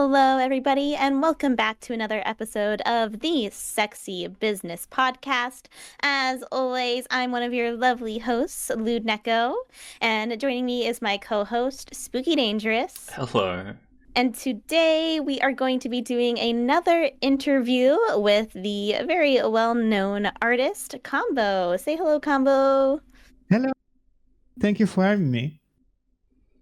Hello, everybody, and welcome back to another episode of the Sexy Business Podcast. As always, I'm one of your lovely hosts, Lewd Neko, and joining me is my co-host, Spooky Dangerous. Hello. And today we are going to be doing another interview with the very well-known artist, Combo. Say hello, Combo. Hello. Thank you for having me.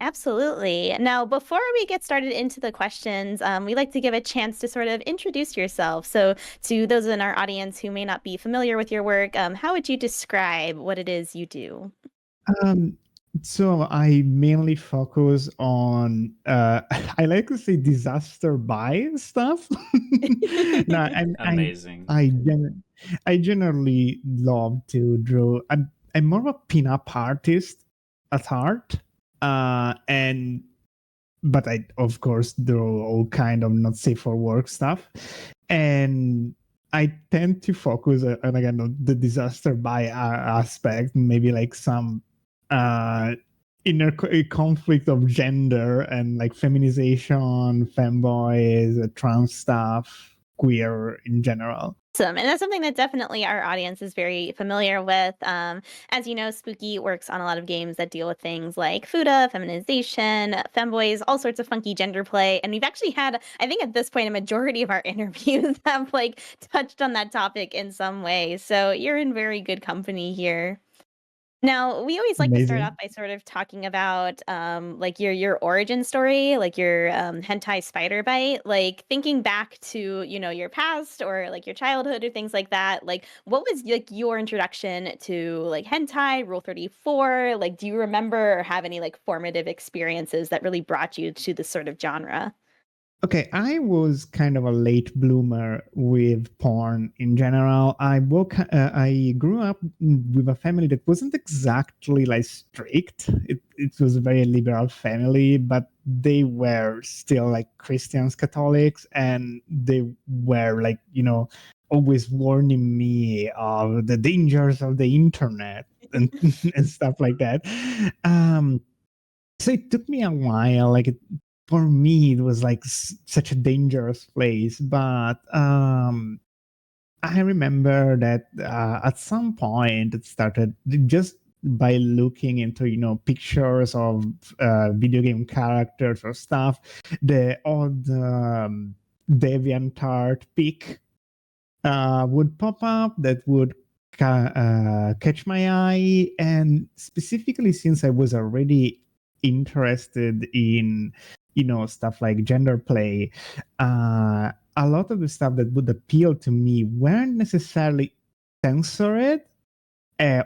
Absolutely. Now, before we get started into the questions, we like to give a chance to sort of introduce yourself. So to those in our audience who may not be familiar with your work, how would you describe what it is you do? So I mainly focus on, I like to say disaster buy stuff. No, Amazing. I generally love to draw. I'm more of a pin-up artist at heart. But I of course draw all kind of not safe for work stuff, and I tend to focus on again on the disaster buy aspect, maybe like some inner conflict of gender and like feminization, femboys, trans stuff, queer in general. Awesome. And that's something that definitely our audience is very familiar with. As you know, Spooky works on a lot of games that deal with things like fuda, feminization, femboys, all sorts of funky gender play. And we've actually had, I think at this point, a majority of our interviews have like touched on that topic in some way. So you're in very good company here. Now, we always like to start off by sort of talking about like your origin story, like your hentai spider bite, like thinking back to, your past or like your childhood or things like that. Like what was like your introduction to like hentai, Rule 34? Like do you remember or have any like formative experiences that really brought you to this sort of genre? Okay, I was kind of a late bloomer with porn in general. I grew up with a family that wasn't exactly like strict. It was a very liberal family, but they were still like Christians, Catholics, and they were like, always warning me of the dangers of the internet and, and stuff like that. So it took me a while, for me it was like such a dangerous place, but I remember that at some point it started just by looking into pictures of video game characters or stuff, the odd DeviantArt pic would pop up that would catch my eye, and specifically since I was already interested in stuff like gender play, a lot of the stuff that would appeal to me weren't necessarily censored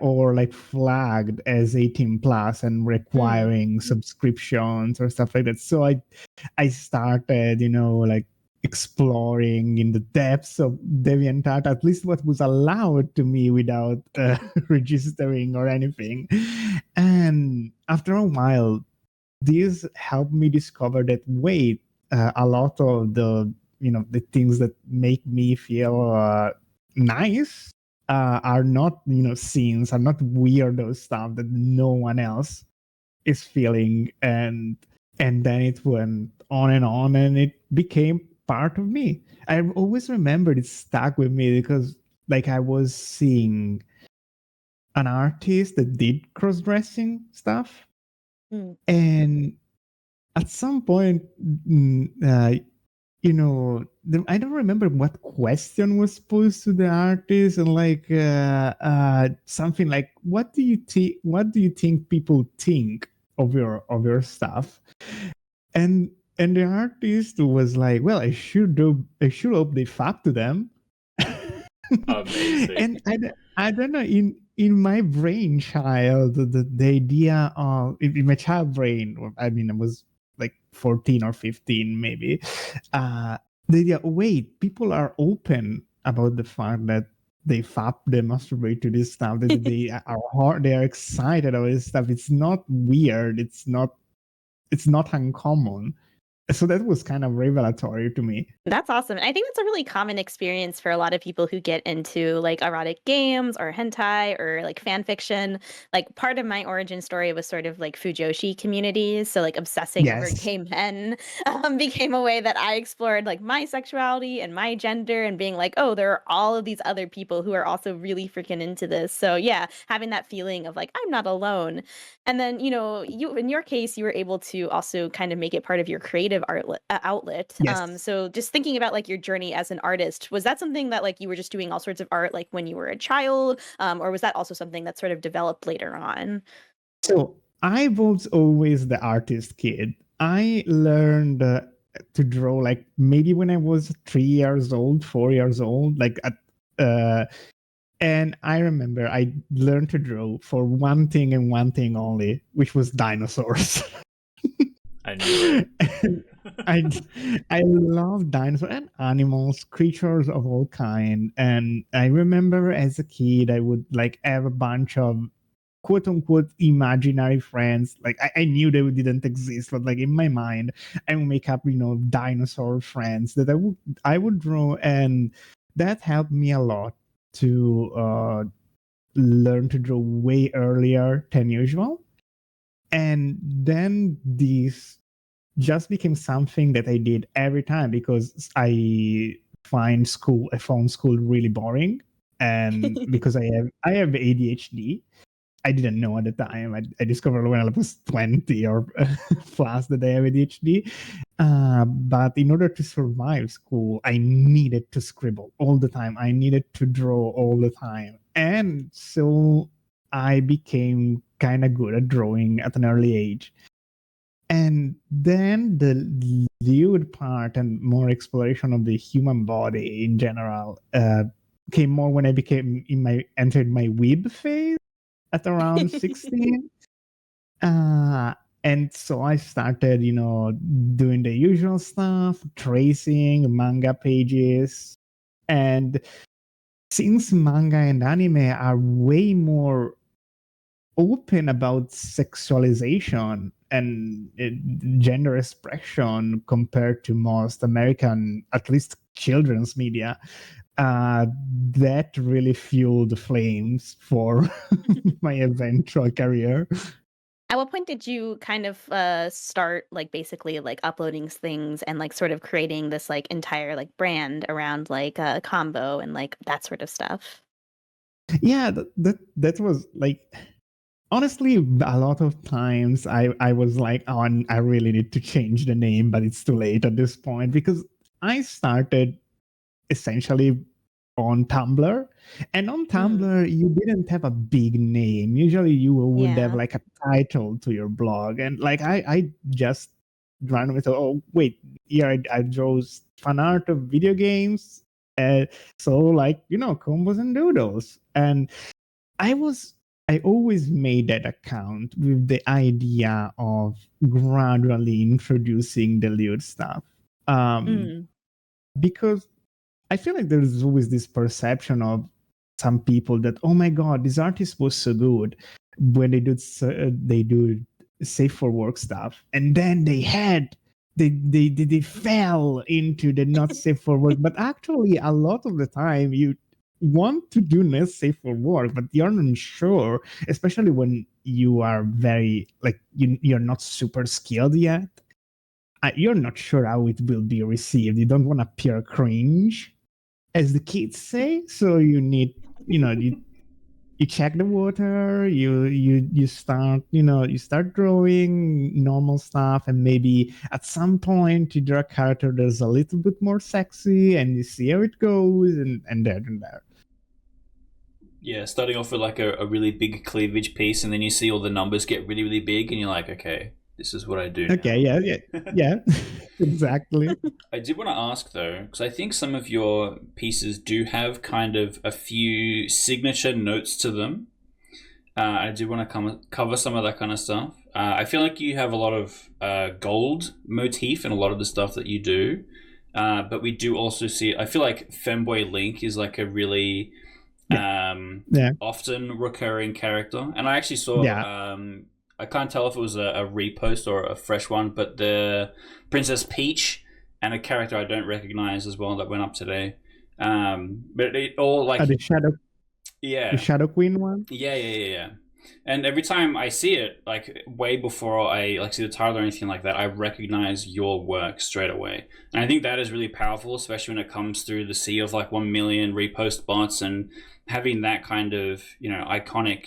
or like flagged as 18 plus and requiring subscriptions or stuff like that. So I started like exploring in the depths of DeviantArt, at least what was allowed to me without registering or anything. And after a while, this helped me discover that wait, a lot of the the things that make me feel nice are not scenes, are not weirdo stuff that no one else is feeling, and then it went on and it became part of me. I always remembered it stuck with me because like I was seeing an artist that did cross-dressing stuff. And at some point, I don't remember what question was posed to the artist, and like something like, "What do you think? What do you think people think of your stuff?" And the artist was like, "Well, I should hope they fap to them." Amazing. And I don't know, in my brain child, the idea of in my child brain, I mean, I was like 14 or 15 maybe, the idea, wait, people are open about the fact that they fap, they masturbate to this stuff, that they are excited about this stuff. It's not weird, it's not uncommon. So that was kind of revelatory to me. That's awesome. I think that's a really common experience for a lot of people who get into like erotic games or hentai or like fan fiction. Like part of my origin story was sort of like fujoshi communities. So like obsessing over Yes. gay men became a way that I explored like my sexuality and my gender and being like, oh, there are all of these other people who are also really freaking into this. So yeah, having that feeling of like, I'm not alone. And then, you in your case, you were able to also kind of make it part of your creative outlet. Yes. So just thinking about like your journey as an artist, was that something that like you were just doing all sorts of art like when you were a child, or was that also something that sort of developed later on? So I was always the artist kid. I learned to draw like maybe when I was 3 years old, 4 years old, like uh, and I remember I learned to draw for one thing and one thing only, which was dinosaurs. I knew And I love dinosaurs and animals, creatures of all kind. And I remember as a kid, I would like have a bunch of quote unquote imaginary friends. Like I knew they didn't exist, but like in my mind, I would make up, dinosaur friends that I would draw, and that helped me a lot to learn to draw way earlier than usual. And then this just became something that I did every time because I found school really boring, and because I have ADHD. I didn't know at the time. I discovered when I was 20 or plus that I have ADHD. But in order to survive school, I needed to scribble all the time. I needed to draw all the time. And so I became kind of good at drawing at an early age. And then the lewd part and more exploration of the human body in general came more when I entered my weeb phase at around 16. And so I started, doing the usual stuff, tracing manga pages. And since manga and anime are way more open about sexualization and gender expression compared to most American, at least children's media, that really fueled the flames for my eventual career. At what point did you kind of start like basically like uploading things and like sort of creating this like entire like brand around like a combo and like that sort of stuff? Yeah, that was like, honestly, a lot of times I was like, oh, I really need to change the name, but it's too late at this point because I started essentially on Tumblr. And on Mm, Tumblr, you didn't have a big name. Usually you would have yeah. like a title to your blog. And like I just randomly thought, oh, wait, here I draw fan art of video games. Uh, so like, combos and doodles. And I was I always made that account with the idea of gradually introducing the lewd stuff. Um, Mm. because I feel like there's always this perception of some people that, oh my god, this artist was so good when they do safe for work stuff, and then they fell into the not safe for work. But actually, a lot of the time, you want to do not safe for work, but you're not sure, especially when you are very like you're not super skilled yet. You're not sure how it will be received. You don't want to appear cringe, as the kids say. So you need, you check the water. You start, you start drawing normal stuff, and maybe at some point you draw a character that's a little bit more sexy, and you see how it goes, and there and there. Yeah, starting off with like a really big cleavage piece, and then you see all the numbers get really, really big, and you're like, okay, this is what I do Okay, now. yeah, exactly. I did want to ask though, because I think some of your pieces do have kind of a few signature notes to them. I do want to cover some of that kind of stuff. I feel like you have a lot of gold motif in a lot of the stuff that you do, but we do also see. I feel like Femboy Link is like a really Yeah, yeah, often recurring character, and I actually saw yeah. I can't tell if it was a repost or a fresh one, but the Princess Peach and a character I don't recognize as well that went up today. But it all like The Shadow Queen one. yeah. And every time I see it, like way before I like see the title or anything like that, I recognize your work straight away. And I think that is really powerful, especially when it comes through the sea of like 1 million repost bots and having that kind of iconic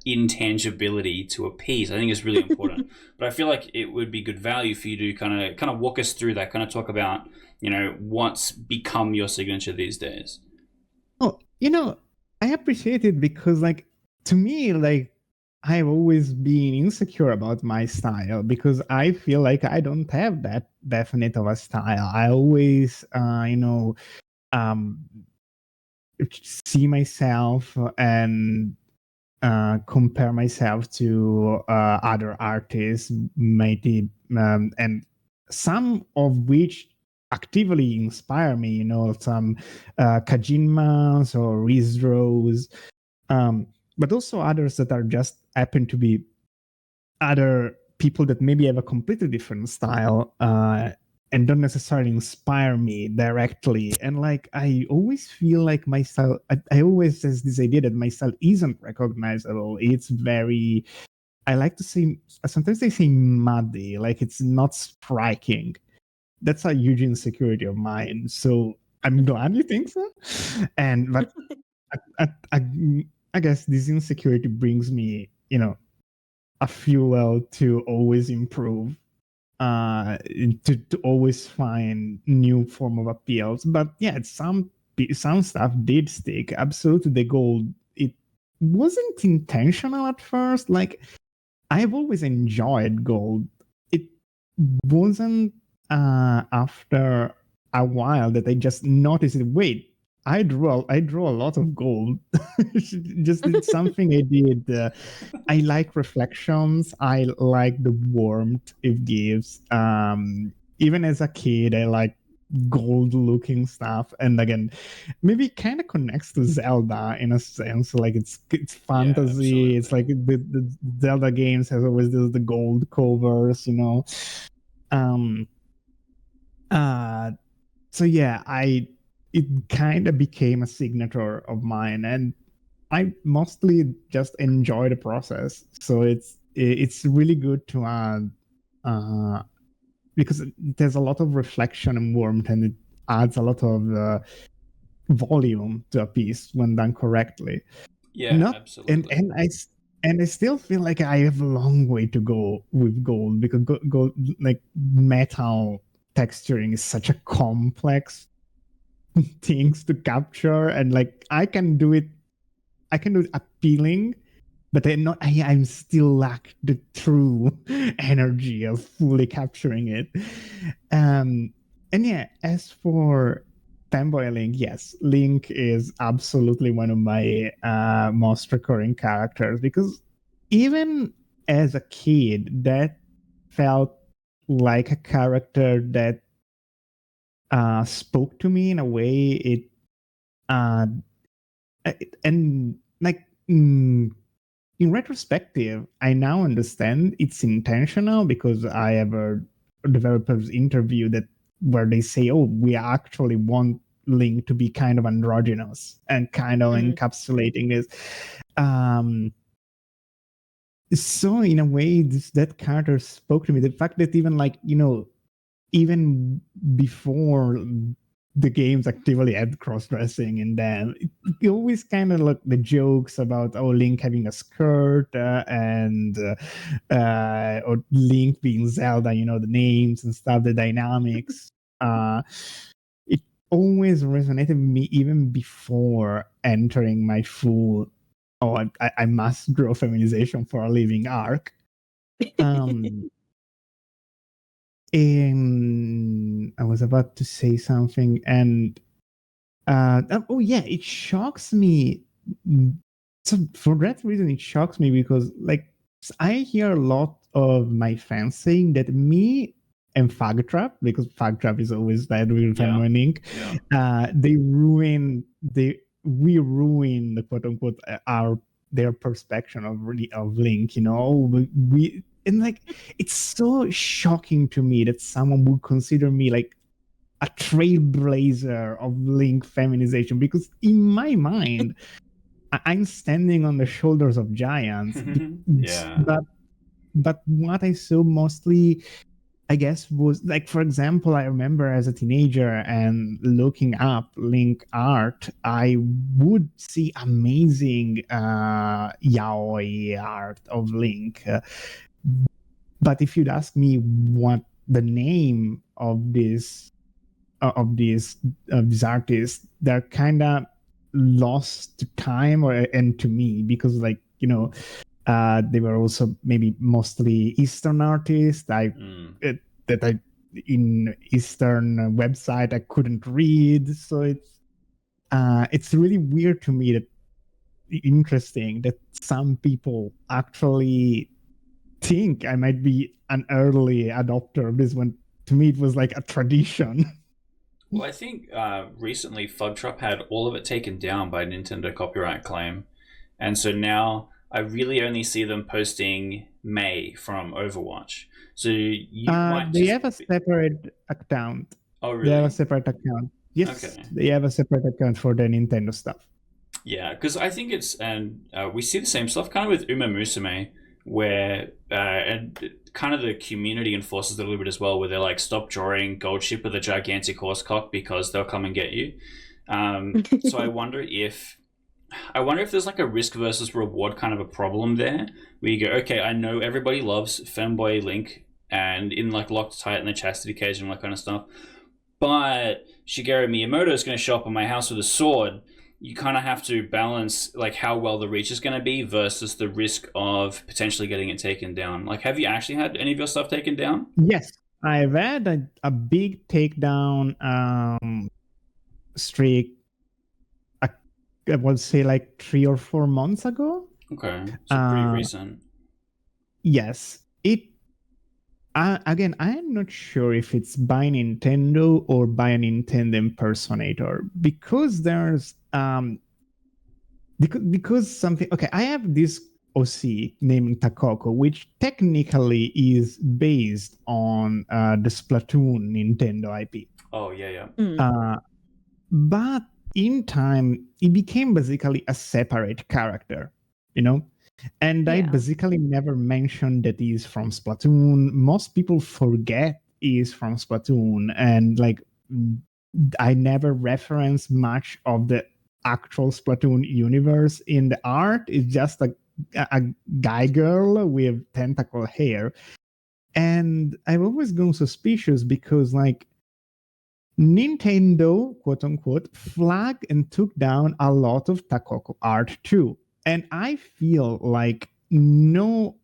intangibility to a piece. I think is really important. But I feel like it would be good value for you to kind of walk us through that, kind of talk about what's become your signature these days. Oh, I appreciate it because, like, to me, like, I've always been insecure about my style because I feel like I don't have that definite of a style. I always, see myself and compare myself to other artists, maybe, and some of which actively inspire me. Some Kajinmas or Rizros, but also others that are just happen to be other people that maybe have a completely different style and don't necessarily inspire me directly. And like I always feel like my style, I always has this idea that my style isn't recognizable. It's very, I like to say, sometimes they say muddy, like it's not striking. That's a huge insecurity of mine. So I'm glad you think so. But I guess this insecurity brings me, a fuel to always improve, to always find new form of appeals. But yeah, some stuff did stick. Absolutely, the gold. It wasn't intentional at first. Like I've always enjoyed gold. It wasn't after a while that I just noticed it. Wait, I draw a lot of gold. Just it's something I did. I like reflections. I like the warmth it gives. Even as a kid, I like gold looking stuff. And again, maybe it kind of connects to Zelda in a sense. Like it's fantasy. It's like the Zelda games has always the gold covers, Um so yeah, it kind of became a signature of mine, and I mostly just enjoy the process. So it's really good to add, because there's a lot of reflection and warmth, and it adds a lot of volume to a piece when done correctly. Yeah, absolutely. And I still feel like I have a long way to go with gold, because gold, like metal texturing is such a complex things to capture, and like I can do it appealing, but I'm still lack the true energy of fully capturing it. And yeah, as for Fanboy Link, yes, Link is absolutely one of my most recurring characters, because even as a kid, that felt like a character that spoke to me in a way uh, and like in retrospective, I now understand it's intentional, because I have a developer's interview where they say, "Oh, we actually want Link to be kind of androgynous and kind of encapsulating this." So in a way, that character spoke to me. The fact that even before the games actively had cross-dressing in them, it always kind of like the jokes about Link having a skirt, or Link being Zelda, the names and stuff, the dynamics. It always resonated with me even before entering my full I must draw feminization for a living arc. And I was about to say something, and oh yeah, it shocks me. So for that reason, it shocks me, because like I hear a lot of my fans saying that me and Fagtrap, because Fagtrap is always bad with Fanboy Link, we ruin the quote unquote our their perspective of Link. We and like it's so shocking to me that someone would consider me like a trailblazer of Link feminization, because in my mind I'm standing on the shoulders of giants. Yeah. But what I saw mostly, I guess, was like, for example, I remember as a teenager and looking up Link art, I would see amazing yaoi art of Link. But if you'd ask me what the name of these artists, they're kind of lost to time and to me, because like they were also maybe mostly Eastern artists. That I in Eastern website I couldn't read, so it's really weird to me, that interesting that some people actually think I might be an early adopter of this one. To me, it was like a tradition. Well, I think recently FudTrop had all of it taken down by Nintendo copyright claim, and so now I really only see them posting May from Overwatch. So you might They just have a separate account. Oh, They have really? a separate account. Yes, Okay. they have a separate account for the Nintendo stuff. Yeah, because I think it's and we see the same stuff kind of with Uma Musume, where and kind of the community enforces it a little bit as well, where they're like, stop drawing gold ship with a gigantic horse cock because they'll come and get you. So I wonder if there's like a risk versus reward kind of a problem there, where you go, okay, I know everybody loves femboy Link and in like Locked Tight and the Chastity Cage and all that kind of stuff, but Shigeru Miyamoto is going to show up on my house with a sword. You kind of have to balance like how well the reach is going to be versus the risk of potentially getting it taken down. Like, have you actually had any of your stuff taken down? Yes, I've had a big takedown streak. I would say like 3 or 4 months ago. Okay, so pretty recent. Yes, again, I am not sure if it's by Nintendo or by a Nintendo impersonator, because there's because something. Okay, I have this OC named Takoko, which technically is based on the Splatoon Nintendo IP. Oh yeah. But in time, it became basically a separate character, And I basically never mentioned that he's from Splatoon. Most people forget he's from Splatoon, and like I never reference much of the actual Splatoon universe in the art. It's just a guy girl with tentacle hair, and I've always gone suspicious because like Nintendo, quote unquote, flagged and took down a lot of Takoko art too. And I feel like no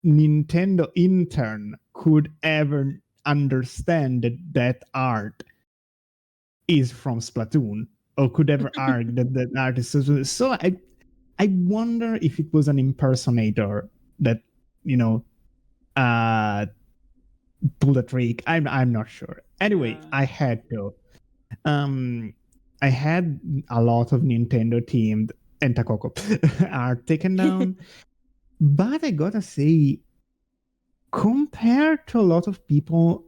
Nintendo intern could ever understand that art is from Splatoon, or could ever argue that art is so. I wonder if it was an impersonator that uh pull the trick. I'm not sure. Anyway, I had to. I had a lot of Nintendo themed and Takoko are taken down, but I gotta say, compared to a lot of people,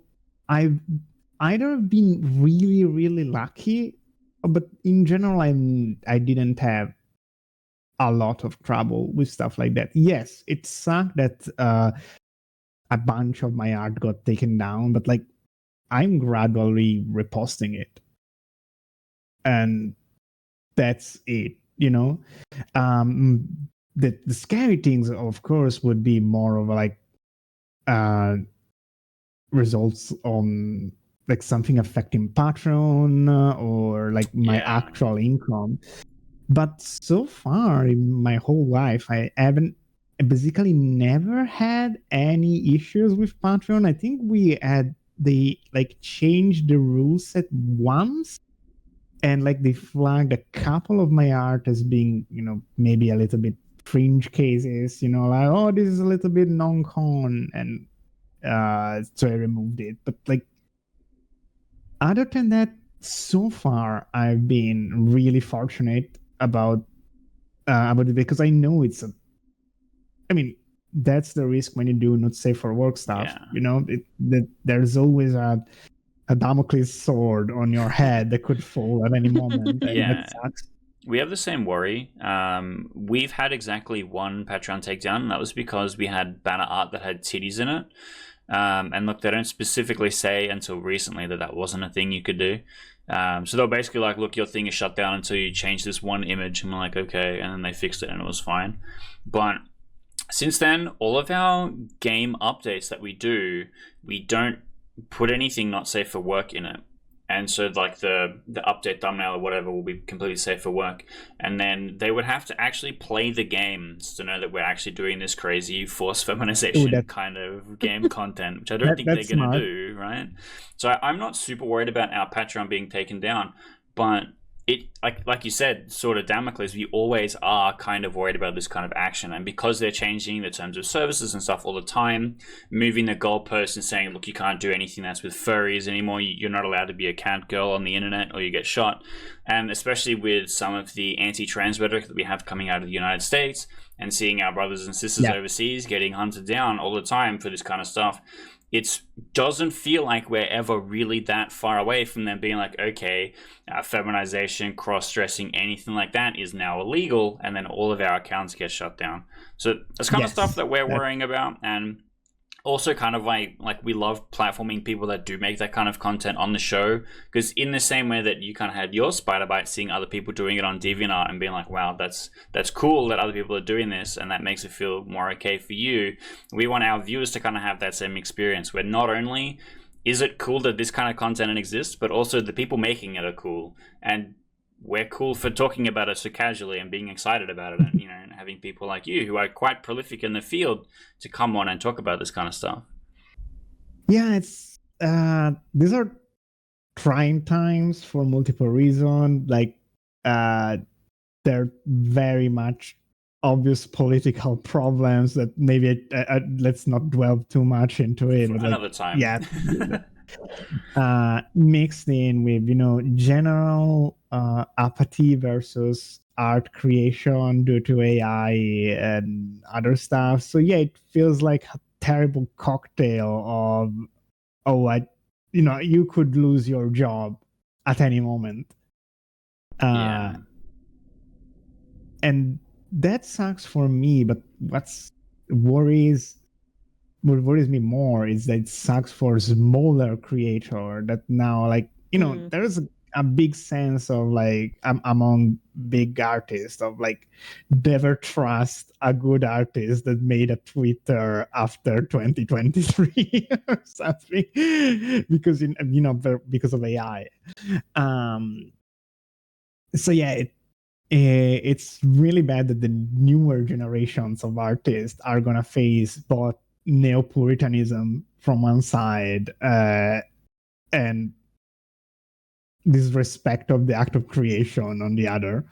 I've either been really really lucky, but in general, I didn't have a lot of trouble with stuff like that. Yes, it sucked that a bunch of my art got taken down, but like I'm gradually reposting it, and that's it. The scary things, of course, would be more of like results on like something affecting Patreon or like my actual income. But so far in my whole life, I basically never had any issues with Patreon. I think they like changed the rules at once, and like they flagged a couple of my art as being, maybe a little bit fringe cases, like, oh, this is a little bit non-con, and so I removed it. But like other than that, so far I've been really fortunate about it, because I know it's a I mean, that's the risk when you do not safe for work stuff. Yeah. You know, there's always a Damocles sword on your head that could fall at any moment, and Yeah. that sucks. We have the same worry. We've had exactly one Patreon takedown, and that was because we had banner art that had titties in it. And look, they don't specifically say until recently that wasn't a thing you could do. So they're basically like, look, your thing is shut down until you change this one image. And we're like, okay. And then they fixed it and it was fine. But since then, all of our game updates that we do, we don't put anything not safe for work in it. And so like the update thumbnail or whatever will be completely safe for work. And then they would have to actually play the games to know that we're actually doing this crazy forced feminization kind of game content, which I don't think they're going to do, right? So I'm not super worried about our Patreon being taken down, but it like you said, sort of Damocles, we always are kind of worried about this kind of action. And because they're changing the terms of services and stuff all the time, moving the goalposts and saying, look, you can't do anything that's with furries anymore, you're not allowed to be a cat girl on the internet or you get shot. And especially with some of the anti-trans rhetoric that we have coming out of the United States and seeing our brothers and sisters overseas getting hunted down all the time for this kind of stuff, it doesn't feel like we're ever really that far away from them being like, okay, feminization, cross-dressing, anything like that is now illegal, and then all of our accounts get shut down. So that's kind of stuff that we're worrying about, and also kind of like we love platforming people that do make that kind of content on the show, because in the same way that you kind of had your spider bite, seeing other people doing it on DeviantArt and being like, wow, that's cool that other people are doing this, and that makes it feel more okay for you. We want our viewers to kind of have that same experience where not only is it cool that this kind of content exists, but also the people making it are cool, and we're cool for talking about it so casually and being excited about it, and and having people like you who are quite prolific in the field to come on and talk about this kind of stuff. Yeah, it's these are trying times for multiple reasons. Like they're very much obvious political problems that maybe let's not dwell too much into it. For another time. Yeah. Mixed in with general apathy versus art creation due to AI and other stuff. So yeah, it feels like a terrible cocktail of you could lose your job at any moment. And that sucks for me, but what worries me more is that it sucks for smaller creator that now there's a big sense of among big artists of never trust a good artist that made a Twitter after 2023 or something because because of AI. So yeah, it's really bad that the newer generations of artists are gonna face both neo-Puritanism from one side and disrespect of the act of creation on the other.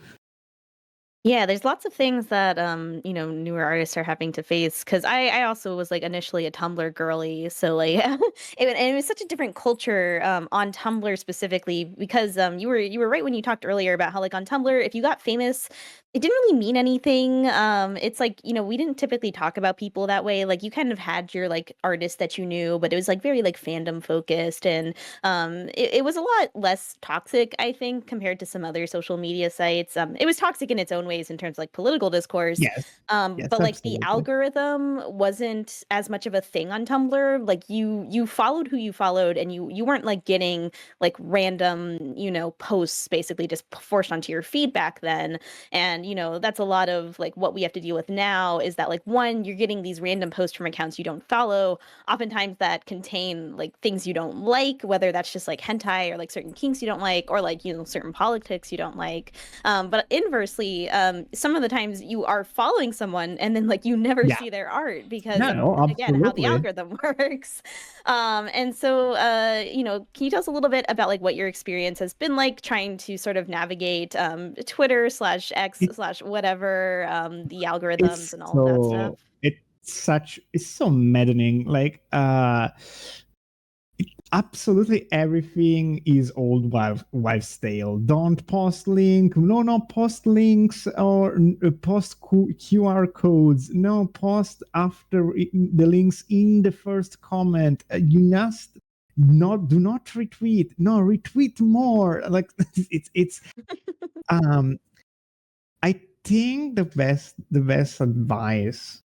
Yeah, there's lots of things that newer artists are having to face, because I also was initially a Tumblr girly, so it was such a different culture on Tumblr specifically, because you were right when you talked earlier about how on Tumblr, if you got famous, it didn't really mean anything. It's we didn't typically talk about people that way. You kind of had your artists that you knew, but it was very fandom focused, and it was a lot less toxic, I think, compared to some other social media sites. It was toxic in its own ways in terms of political discourse. Yes. But the algorithm wasn't as much of a thing on Tumblr. You followed who you followed, and you weren't getting random posts basically just forced onto your feed back then. And that's a lot of what we have to deal with now, is that one, you're getting these random posts from accounts you don't follow, oftentimes that contain things you don't like, whether that's just hentai or certain kinks you don't like, or certain politics you don't like. But inversely, some of the times you are following someone and then you never see their art because again, how the algorithm works. And so can you tell us a little bit about what your experience has been trying to sort of navigate Twitter /X /whatever, the algorithms and all of that stuff? It's so maddening. absolutely everything is old wives' tale. Don't post link. No, post links or post QR codes. No, post after the links in the first comment. You must do not retweet. No, retweet more. Like it's I think the best advice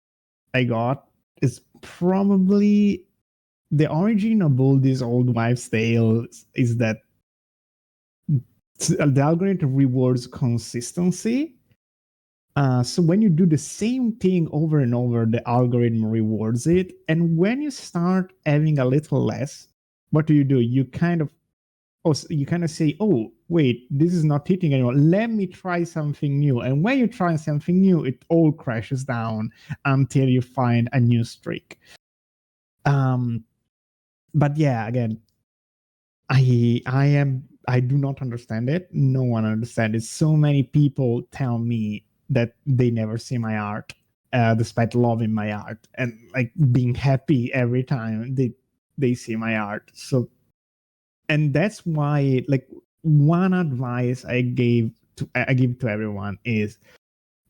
I got is probably the origin of all these old wives' tales is that the algorithm rewards consistency. So when you do the same thing over and over, the algorithm rewards it. And when you start having a little less, what do? You kind of say, oh, wait, this is not hitting anymore. Let me try something new. And when you try something new, it all crashes down until you find a new streak. But yeah, again, I do not understand it. No one understands it. So many people tell me that they never see my art, despite loving my art and like being happy every time they see my art. So, and that's why, like, one advice I give to everyone is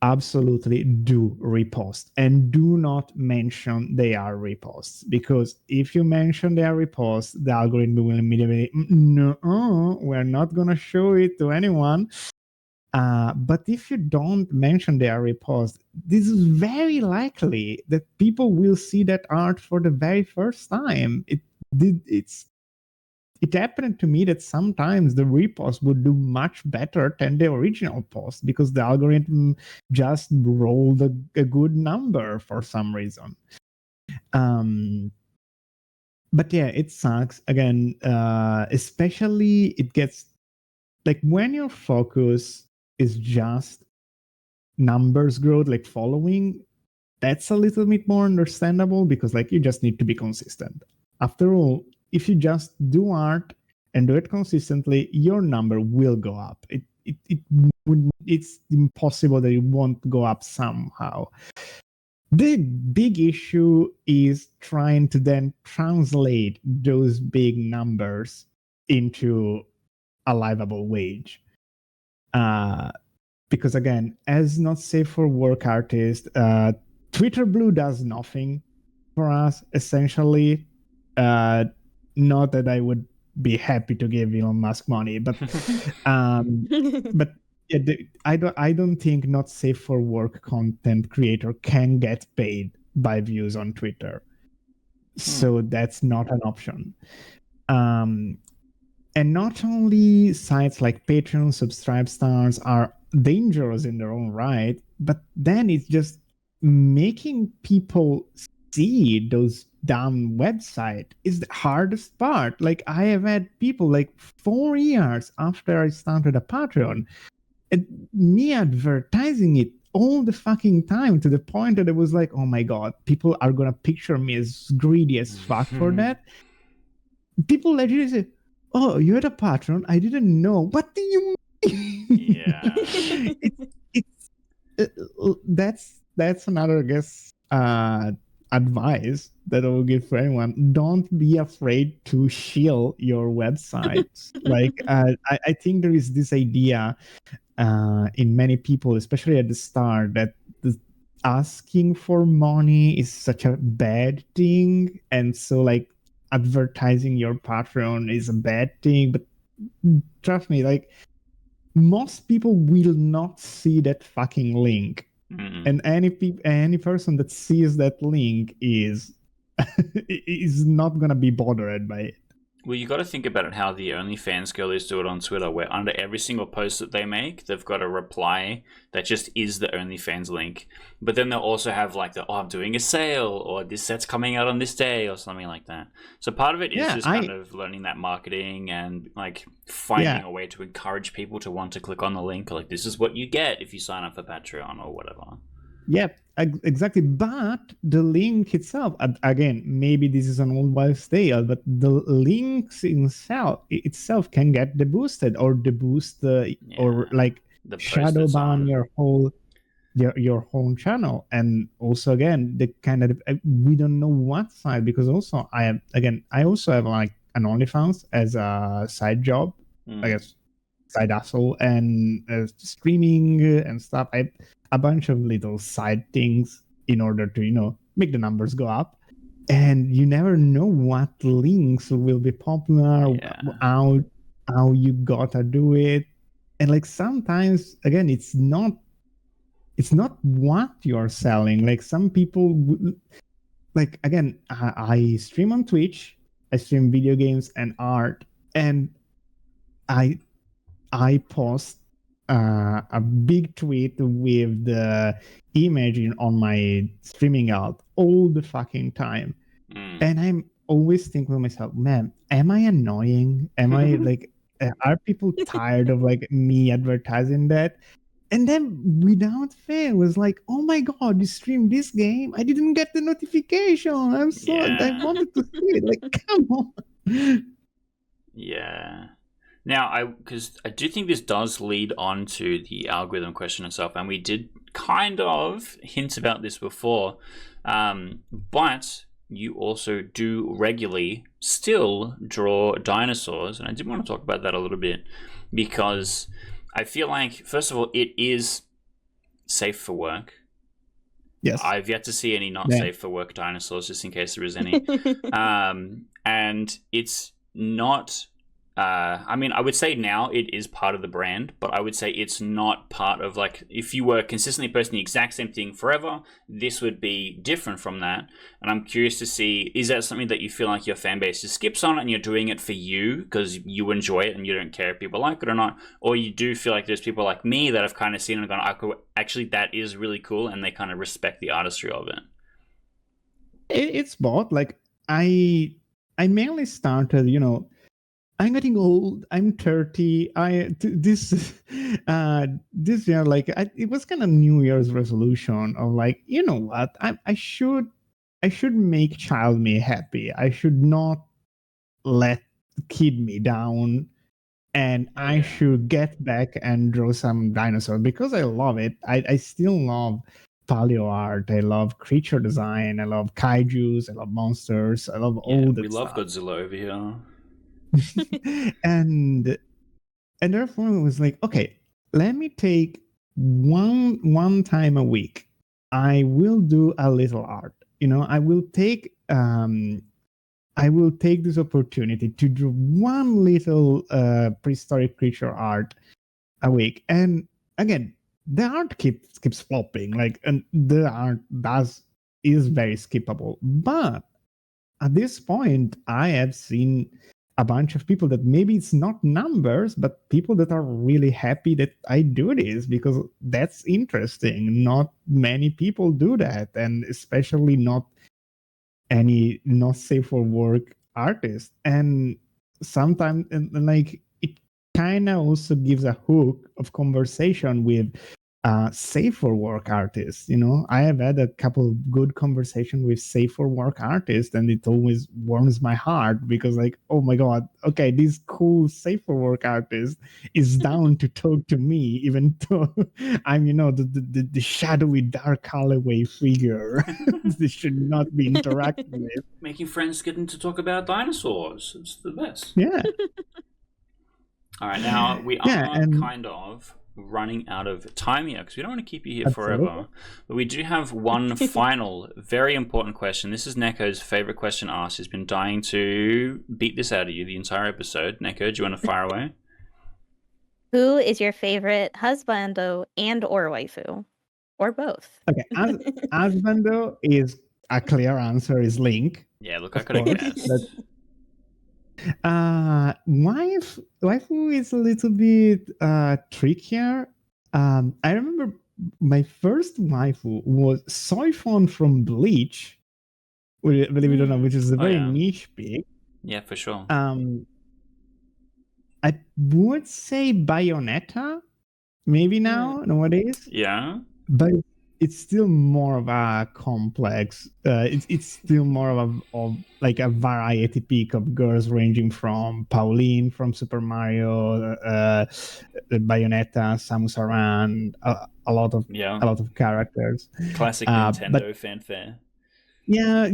absolutely do repost and do not mention they are reposts, because if you mention they are reposts, the algorithm will immediately no, we're not going to show it to anyone. But if you don't mention they are reposts, this is very likely that people will see that art for the very first time. It happened to me that sometimes the repost would do much better than the original post because the algorithm just rolled a good number for some reason. But yeah, it sucks. Again, especially it gets like when your focus is just numbers growth, like following, that's a little bit more understandable because like you just need to be consistent. After all, if you just do art and do it consistently, your number will go up. It's impossible that it won't go up somehow. The big issue is trying to then translate those big numbers into a livable wage. Because again, as not safe for work artists, Twitter Blue does nothing for us, essentially. Not that I would be happy to give Elon Musk money, but but yeah, I don't think not safe for work content creator can get paid by views on Twitter, so that's not an option. And not only sites like Patreon, Subscribe Stars are dangerous in their own right, but then it's just making people see those damn website is the hardest part. Like I have had people like 4 years after I started a Patreon and me advertising it all the fucking time to the point that it was like, oh my god, people are gonna picture me as greedy as fuck for that. People legitimately say, oh, you had a Patreon? I didn't know. What do you mean? Yeah. That's another, I guess, advice that I will give for anyone. Don't be afraid to shield your websites. Like I think there is this idea in many people, especially at the start, that asking for money is such a bad thing, and so like advertising your Patreon is a bad thing. But trust me, like most people will not see that fucking link. And any person that sees that link is not gonna be bothered by it. Well, you got to think about it how the OnlyFans girlies do it on Twitter, where under every single post that they make, they've got a reply that just is the OnlyFans link. But then they'll also have like I'm doing a sale, or this set's coming out on this day, or something like that. So part of it is just kind of learning that marketing and like finding a way to encourage people to want to click on the link. Like this is what you get if you sign up for Patreon or whatever. Yeah, exactly. But the link itself, again, maybe this is an old wives' tale, but the links itself can get deboosted or deboost or like the shadow ban your whole channel. And also again, the kind of we don't know what side, because also I also have like an OnlyFans as a side job, I guess, side hustle, and streaming and stuff. A bunch of little side things in order to make the numbers go up. And you never know what links will be popular, how you gotta do it. And like sometimes again, it's not what you're selling. Like some people like, again, I stream on Twitch, I stream video games and art, and I post a big tweet with the image on my streaming out all the fucking time. And I'm always thinking to myself, man, am I annoying? Am I like, are people tired of like me advertising that? And then without fail, it was like, oh my god, you streamed this game? I didn't get the notification. I wanted to see it. Like, come on. Yeah. Now, because I do think this does lead on to the algorithm question itself, and we did kind of hint about this before, but you also do regularly still draw dinosaurs, and I did want to talk about that a little bit, because I feel like, first of all, it is safe for work. Yes. I've yet to see any not safe for work dinosaurs, just in case there is any. And it's not... I mean, I would say now it is part of the brand, but I would say it's not part of, like, if you were consistently posting the exact same thing forever, this would be different from that. And I'm curious to see, is that something that you feel like your fan base just skips on and you're doing it for you because you enjoy it and you don't care if people like it or not? Or you do feel like there's people like me that have kind of seen it and gone, actually, that is really cool, and they kind of respect the artistry of it? It's both. Like, I mainly started, I'm getting old. I'm 30. This year, like, it was kind of New Year's resolution of like, you know what? I should make child me happy. I should not let kid me down, and I should get back and draw some dinosaurs because I love it. I still love paleo art. I love creature design. I love kaijus. I love monsters. I love all that. We love Godzilla over here. and therefore it was like, okay, let me take one time a week, I will do a little art. I will take this opportunity to draw one little prehistoric creature art a week. And again, the art keeps flopping, like, and the art is very skippable. But at this point, I have seen a bunch of people that maybe it's not numbers, but people that are really happy that I do this because that's interesting. Not many people do that, and especially not safe for work artists. And sometimes, and like, it kind of also gives a hook of conversation with safe for work artists. I have had a couple of good conversations with safe for work artists, and it always warms my heart because, like, oh my god, okay, this cool safe for work artist is down to talk to me, even though I'm the shadowy dark alleyway figure. This should not be interacted with. Making friends, getting to talk about dinosaurs, it's the best. Yeah. All right, now we are kind of running out of time here because we don't want to keep you here forever. But we do have one final, very important question. This is Neko's favorite question asked. He's been dying to beat this out of you the entire episode. Neko, do you want to fire away? Who is your favorite husbando and or waifu? Or both? Okay, husbando is a clear answer, is Link. Yeah, look, I could have guessed. Waifu is a little bit trickier. I remember my first waifu was Soifon from Bleach, believe it or not, which is a very niche pick. Yeah, for sure. I would say Bayonetta, maybe nowadays. Yeah, but it's still more of a complex. It's still more of like a variety pick of girls ranging from Pauline from Super Mario, Bayonetta, Samus Aran, a lot of characters. Classic Nintendo fanfare. Yeah.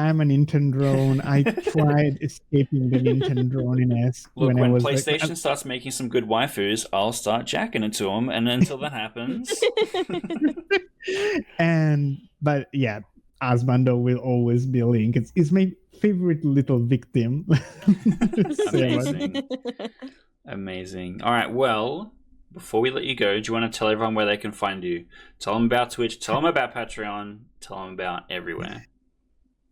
I'm a Nintendrone. I tried escaping the Nintendroneness Look, when I when was PlayStation starts making some good waifus, I'll start jacking it to them, and until that happens, but yeah, Asmando will always be Link. It's my favorite little victim. amazing, amazing. All right, well, before we let you go, do you want to tell everyone where they can find you? Tell them about Twitch. Tell them about Patreon. Tell them about everywhere.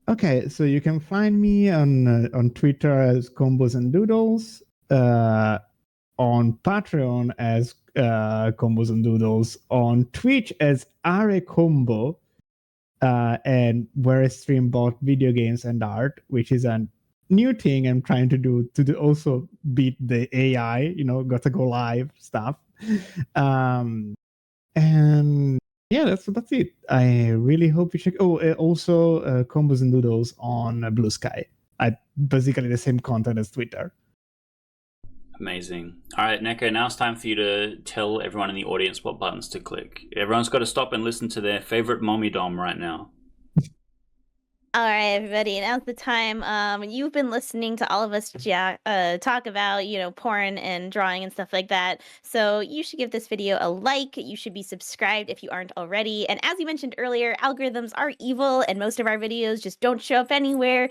Okay, so you can find me on Twitter as Combos and Doodles, on Patreon as Combos and Doodles, on Twitch as Are Combo, and where I stream both video games and art, which is a new thing I'm trying to do also beat the AI, gotta go live stuff. And yeah, that's it. I really hope you check. Also Combos and Doodles on Blue Sky. Basically the same content as Twitter. Amazing. All right, Neko, now it's time for you to tell everyone in the audience what buttons to click. Everyone's got to stop and listen to their favorite mommy dom right now. All right, everybody. Now's the time. You've been listening to all of us talk about, porn and drawing and stuff like that. So you should give this video a like. You should be subscribed if you aren't already. And as you mentioned earlier, algorithms are evil, and most of our videos just don't show up anywhere,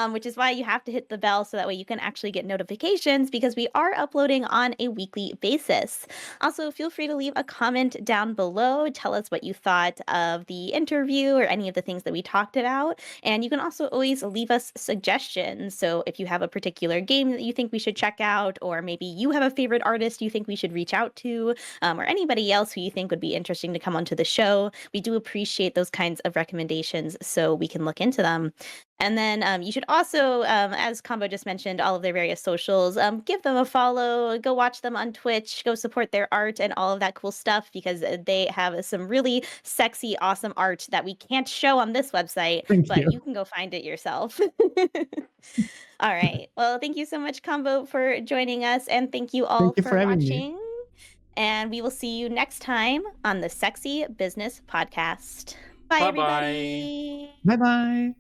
which is why you have to hit the bell so that way you can actually get notifications, because we are uploading on a weekly basis. Also, feel free to leave a comment down below. Tell us what you thought of the interview or any of the things that we talked about. And you can also always leave us suggestions. So if you have a particular game that you think we should check out, or maybe you have a favorite artist you think we should reach out to, or anybody else who you think would be interesting to come onto the show, we do appreciate those kinds of recommendations so we can look into them. And then you should also, as Combo just mentioned, all of their various socials, give them a follow, go watch them on Twitch, go support their art and all of that cool stuff, because they have some really sexy, awesome art that we can't show on this website, but you can go find it yourself. All right. Well, thank you so much, Combo, for joining us, and thank you all for watching. And we will see you next time on the Sexy Business Podcast. Bye, everybody. Bye-bye.